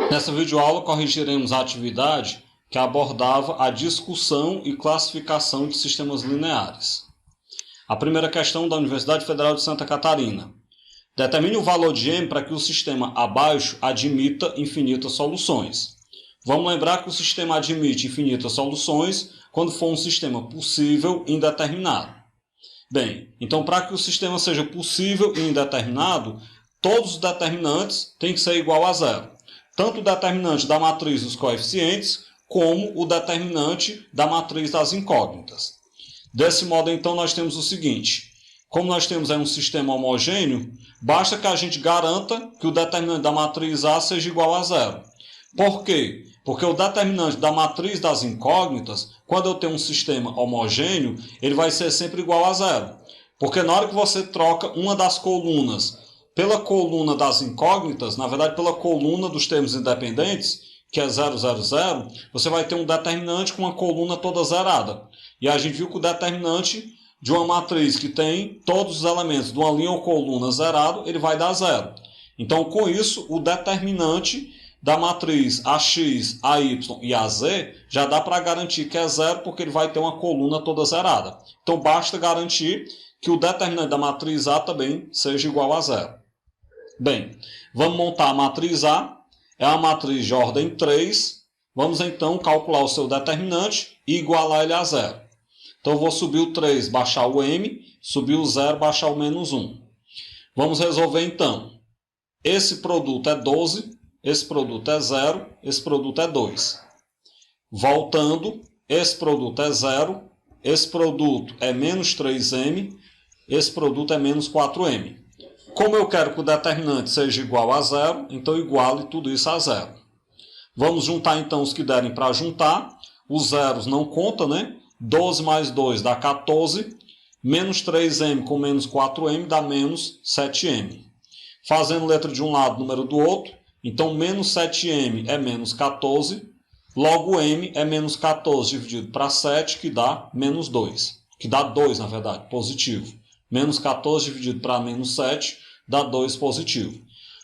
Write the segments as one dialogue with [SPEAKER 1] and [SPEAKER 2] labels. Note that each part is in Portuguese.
[SPEAKER 1] Nessa videoaula corrigiremos a atividade que abordava a discussão e classificação de sistemas lineares. A primeira questão da Universidade Federal de Santa Catarina. Determine o valor de m para que o sistema abaixo admita infinitas soluções. Vamos lembrar que o sistema admite infinitas soluções quando for um sistema possível e indeterminado. Bem, então para que o sistema seja possível e indeterminado, todos os determinantes têm que ser igual a zero. Tanto o determinante da matriz dos coeficientes, como o determinante da matriz das incógnitas. Desse modo, então, nós temos o seguinte. Como nós temos aí um sistema homogêneo, basta que a gente garanta que o determinante da matriz A seja igual a zero. Por quê? Porque o determinante da matriz das incógnitas, quando eu tenho um sistema homogêneo, ele vai ser sempre igual a zero. Porque na hora que você troca uma das colunas pela coluna das incógnitas, na verdade pela coluna dos termos independentes, que é 0, 0, 0, você vai ter um determinante com uma coluna toda zerada. E a gente viu que o determinante de uma matriz que tem todos os elementos de uma linha ou coluna zerado, ele vai dar zero. Então, com isso, o determinante da matriz AX, AY e AZ já dá para garantir que é zero, porque ele vai ter uma coluna toda zerada. Então, basta garantir que o determinante da matriz A também seja igual a zero. Bem, vamos montar a matriz A. É uma matriz de ordem 3. Vamos então calcular o seu determinante e igualar ele a zero. Então eu vou subir o 3, baixar o m, subir o 0, baixar o menos 1. Vamos resolver então. Esse produto é 12, esse produto é 0, esse produto é 2. Voltando, esse produto é 0, esse produto é menos 3m, esse produto é menos 4m. Como eu quero que o determinante seja igual a zero, então iguale tudo isso a zero. Vamos juntar então os que derem para juntar. Os zeros não contam, né? 12 mais 2 dá 14. Menos 3m com menos 4m dá menos 7m. Fazendo letra de um lado, número do outro. Então, menos 7m é menos 14. Logo, m é menos 14 dividido para 7, que dá menos 2. Que dá 2, na verdade, positivo. Menos 14 dividido para menos 7 dá 2 positivo.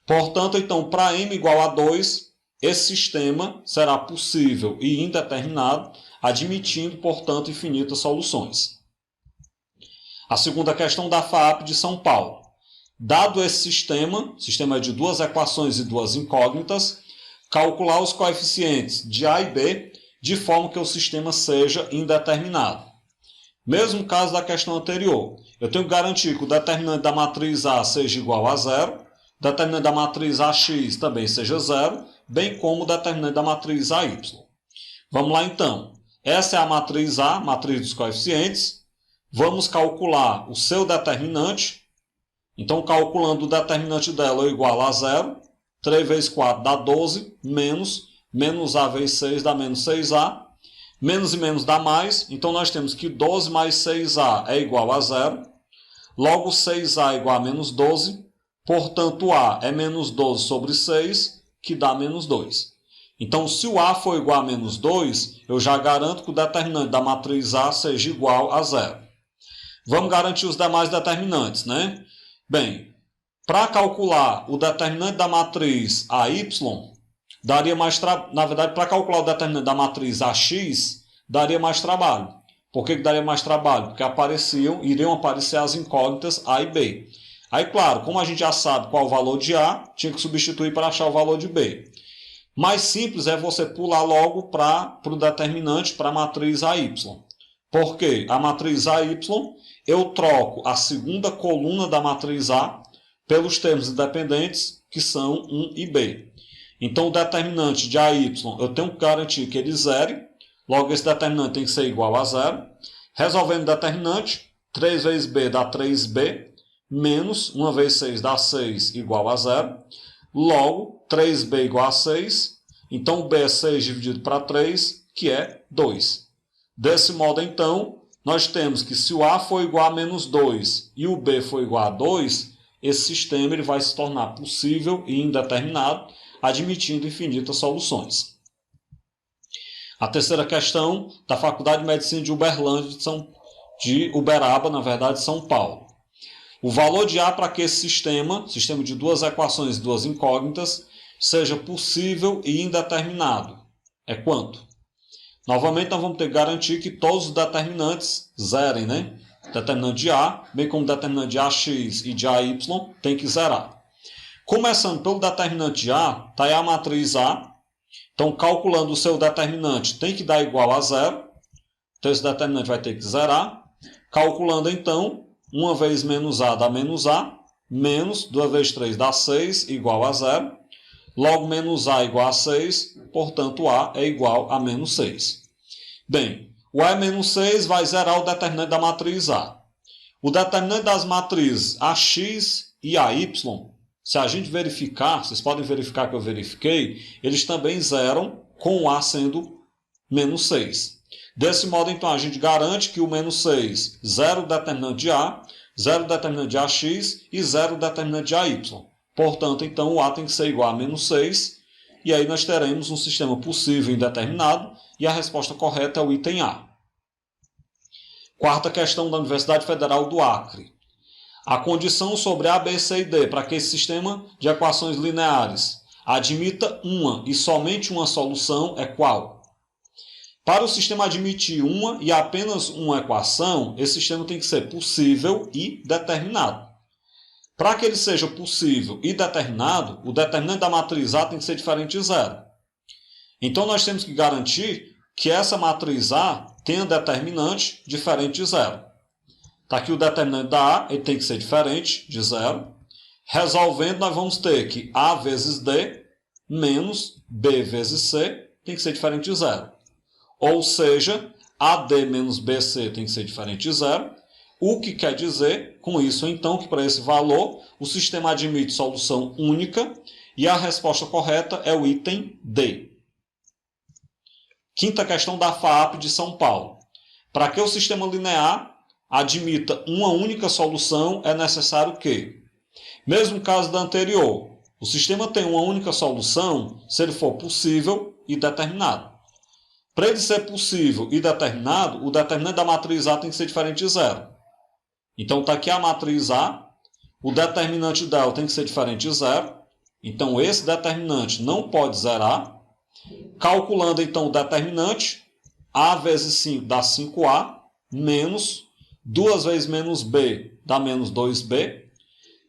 [SPEAKER 1] Portanto, então, para m igual a 2, esse sistema será possível e indeterminado, admitindo, portanto, infinitas soluções. A segunda questão da FAAP de São Paulo. Dado esse sistema de duas equações e duas incógnitas, calcular os coeficientes de A e B de forma que o sistema seja indeterminado. Mesmo caso da questão anterior, eu tenho que garantir que o determinante da matriz A seja igual a zero, o determinante da matriz AX também seja zero, bem como o determinante da matriz AY. Vamos lá então. Essa é a matriz A, matriz dos coeficientes. Vamos calcular o seu determinante. Então, calculando o determinante dela, eu igualo a zero. 3 vezes 4 dá 12, menos A vezes 6 dá menos 6A. Menos e menos dá mais, então nós temos que 12 mais 6A é igual a zero. Logo, 6A é igual a menos 12. Portanto, A é menos 12 sobre 6, que dá menos 2. Então, se o A for igual a menos 2, eu já garanto que o determinante da matriz A seja igual a zero. Vamos garantir os demais determinantes, né? Bem, para calcular o determinante da matriz AY, daria mais na verdade, para calcular o determinante da matriz AX, daria mais trabalho. Por que daria mais trabalho? Porque iriam aparecer as incógnitas A e B. Aí, claro, como a gente já sabe qual é o valor de A, tinha que substituir para achar o valor de B. Mais simples é você pular logo para o determinante, para a matriz AY. Por quê? A matriz AY, eu troco a segunda coluna da matriz A pelos termos independentes, que são 1 e B. Então, o determinante de AY, eu tenho que garantir que ele zere. Logo, esse determinante tem que ser igual a zero. Resolvendo o determinante, 3 vezes B dá 3B, menos 1 vezes 6 dá 6 igual a zero. Logo, 3B igual a 6. Então, B é 6 dividido para 3, que é 2. Desse modo, então, nós temos que se o A for igual a menos 2 e o B for igual a 2, esse sistema ele vai se tornar possível e indeterminado, admitindo infinitas soluções. A terceira questão da Faculdade de Medicina de Uberlândia, de Uberaba, na verdade, São Paulo. O valor de A para que esse sistema de duas equações e duas incógnitas, seja possível e indeterminado. É quanto? Novamente, nós vamos ter que garantir que todos os determinantes zerem, né? Determinante de A, bem como determinante de AX e de AY, tem que zerar. Começando pelo determinante de A, está aí a matriz A. Então, calculando o seu determinante, tem que dar igual a zero. Então, esse determinante vai ter que zerar. Calculando, então, 1 vezes menos A dá menos A. Menos 2 vezes 3 dá 6, igual a zero. Logo, menos A igual a 6. Portanto, A é igual a menos 6. Bem, o A é menos 6 vai zerar o determinante da matriz A. O determinante das matrizes AX e AY, se a gente verificar, vocês podem verificar que eu verifiquei, eles também zeram com o A sendo menos 6. Desse modo, então, a gente garante que o menos 6 zera o determinante de A, zera o determinante de AX e zera o determinante de AY. Portanto, então, o A tem que ser igual a menos 6, e aí nós teremos um sistema possível indeterminado, e a resposta correta é o item A. Quarta questão da Universidade Federal do Acre. A condição sobre A, B, C e D para que esse sistema de equações lineares admita uma e somente uma solução é qual? Para o sistema admitir uma e apenas uma equação, esse sistema tem que ser possível e determinado. Para que ele seja possível e determinado, o determinante da matriz A tem que ser diferente de zero. Então, nós temos que garantir que essa matriz A tenha determinante diferente de zero. Está aqui o determinante da A, ele tem que ser diferente de zero. Resolvendo, nós vamos ter que A vezes D menos B vezes C tem que ser diferente de zero. Ou seja, AD menos BC tem que ser diferente de zero. O que quer dizer, com isso, então, que para esse valor, o sistema admite solução única e a resposta correta é o item D. Quinta questão da FAAP de São Paulo. Para que o sistema linear admita uma única solução, é necessário que, mesmo caso da anterior, o sistema tem uma única solução se ele for possível e determinado. Para ele ser possível e determinado, o determinante da matriz A tem que ser diferente de zero. Então, está aqui a matriz A, o determinante dela tem que ser diferente de zero. Então, esse determinante não pode zerar. Calculando, então, o determinante, A vezes 5 dá 5A, menos 2 vezes menos B dá menos 2B.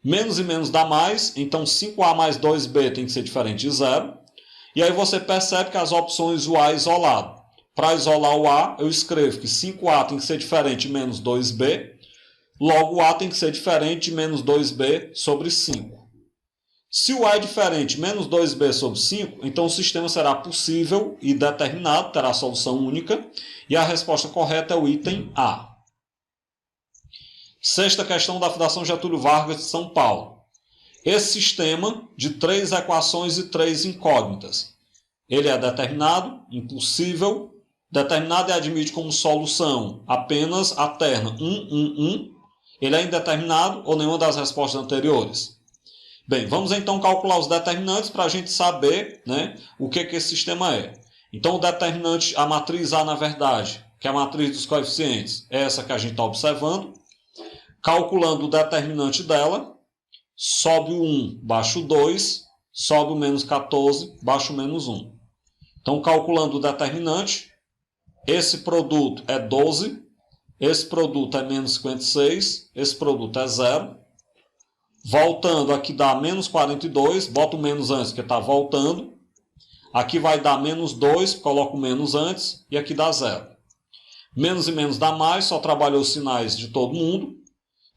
[SPEAKER 1] Menos e menos dá mais, então 5A mais 2B tem que ser diferente de zero. E aí você percebe que as opções o A é isolado. Para isolar o A, eu escrevo que 5A tem que ser diferente de menos 2B. Logo, o A tem que ser diferente de menos 2B sobre 5. Se o A é diferente de menos 2B sobre 5, então o sistema será possível e determinado, terá solução única. E a resposta correta é o item A. Sexta questão da Fundação Getúlio Vargas de São Paulo. Esse sistema de 3 equações e 3 incógnitas. Ele é determinado, impossível, determinado e admite como solução apenas a terna 1, 1, 1. Ele é indeterminado ou nenhuma das respostas anteriores? Bem, vamos então calcular os determinantes para a gente saber, né, o que esse sistema é. Então, o determinante, a matriz A, na verdade, que é a matriz dos coeficientes, é essa que a gente está observando. Calculando o determinante dela, sobe o 1, baixa o 2, sobe o menos 14, baixa o menos 1. Então, calculando o determinante, esse produto é 12, esse produto é menos 56, esse produto é 0. Voltando, aqui dá menos 42, bota o menos antes, porque está voltando. Aqui vai dar menos 2, coloco o menos antes, e aqui dá 0. Menos e menos dá mais, só trabalhou os sinais de todo mundo.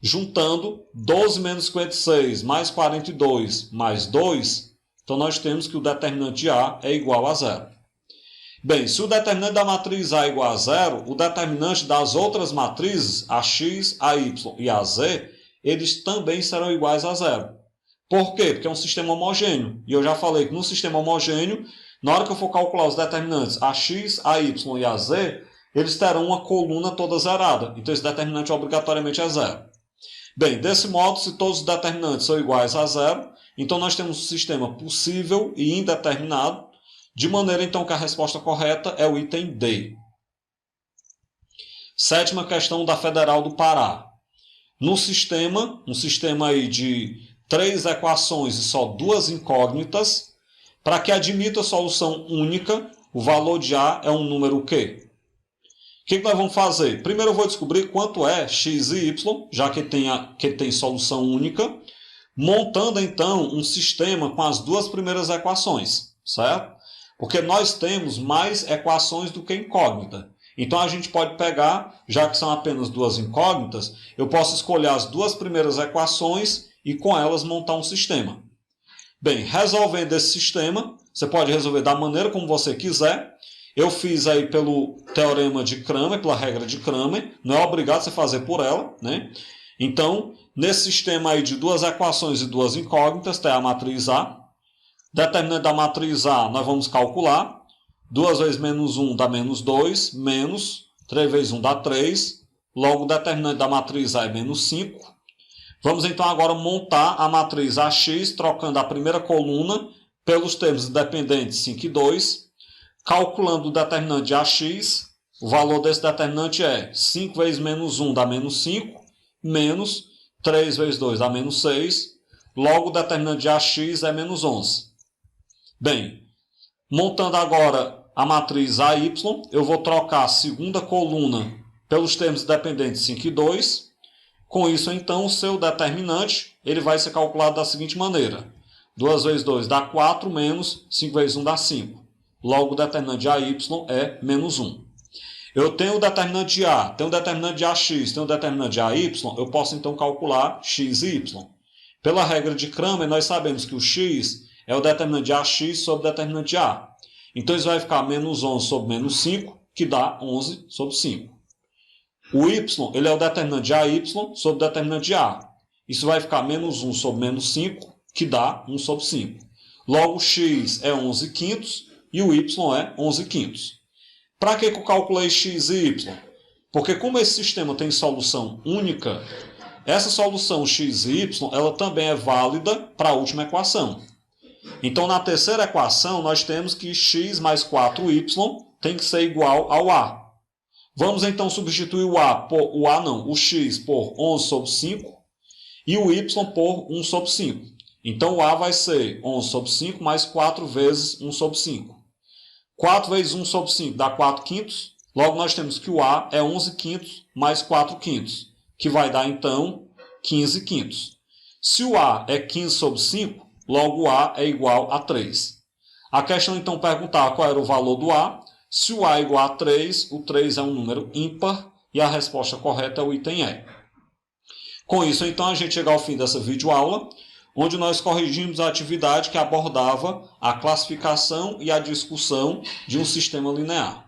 [SPEAKER 1] Juntando 12 menos 56 mais 42 mais 2, então nós temos que o determinante A é igual a 0. Bem, se o determinante da matriz A é igual a 0, o determinante das outras matrizes, a x, a y e a z, eles também serão iguais a 0. Por quê? Porque é um sistema homogêneo. E eu já falei que no sistema homogêneo, na hora que eu for calcular os determinantes a x, a y e a z, eles terão uma coluna toda zerada. Então esse determinante obrigatoriamente é 0. Bem, desse modo, se todos os determinantes são iguais a 0, então nós temos um sistema possível e indeterminado, de maneira então que a resposta correta é o item D. Sétima questão da Federal do Pará. No sistema, um sistema aí de 3 equações e só 2 incógnitas, Para que admita solução única, o valor de A é um número quê? O que nós vamos fazer? Primeiro eu vou descobrir quanto é x e y, já que tem solução única, montando então um sistema com as duas primeiras equações, certo? Porque nós temos mais equações do que incógnita. Então a gente pode pegar, já que são apenas duas incógnitas, eu posso escolher as duas primeiras equações e com elas montar um sistema. Bem, resolvendo esse sistema, você pode resolver da maneira como você quiser. Eu fiz aí pelo teorema de Cramer, pela regra de Cramer, não é obrigado você fazer por ela, né? Então, nesse sistema aí de duas equações e duas incógnitas, tem a matriz A. Determinante da matriz A, nós vamos calcular. 2 vezes menos 1 dá menos 2, menos 3 vezes 1 dá 3. Logo, o determinante da matriz A é menos 5. Vamos então agora montar a matriz AX, trocando a primeira coluna pelos termos independentes 5 e 2. Calculando o determinante de AX, o valor desse determinante é 5 vezes menos 1 dá menos 5, menos 3 vezes 2 dá menos 6. Logo, o determinante de AX é menos 11. Bem, montando agora a matriz AY, eu vou trocar a segunda coluna pelos termos independentes 5 e 2. Com isso, então, o seu determinante ele vai ser calculado da seguinte maneira. 2 vezes 2 dá 4, menos 5 vezes 1 dá 5. Logo, o determinante de AY é menos 1. Eu tenho o determinante de A, tenho o determinante de AX, tenho o determinante de AY, eu posso então calcular x e y. Pela regra de Cramer, nós sabemos que o x é o determinante de AX sobre o determinante de A. Então, isso vai ficar menos 11 sobre menos 5, que dá 11 sobre 5. O y ele é o determinante de AY sobre o determinante de A. Isso vai ficar menos 1 sobre menos 5, que dá 1 sobre 5. Logo, o x é 11 quintos e o y é 11 quintos. Para que eu calculei x e y? Porque como esse sistema tem solução única, essa solução x e y ela também é válida para a última equação. Então, na terceira equação, nós temos que x mais 4y tem que ser igual ao a. Vamos então substituir o x por 11 sobre 5 e o y por 1 sobre 5. Então, o a vai ser 11 sobre 5 mais 4 vezes 1 sobre 5. 4 vezes 1 sobre 5 dá 4 quintos. Logo, nós temos que o a é 11 quintos mais 4 quintos, que vai dar, então, 15 quintos. Se o a é 15 sobre 5, logo o a é igual a 3. A questão, então, perguntar qual era o valor do a. Se o a é igual a 3, o 3 é um número ímpar e a resposta correta é o item E. Com isso, então, a gente chega ao fim dessa videoaula, onde nós corrigimos a atividade que abordava a classificação e a discussão de um sistema linear.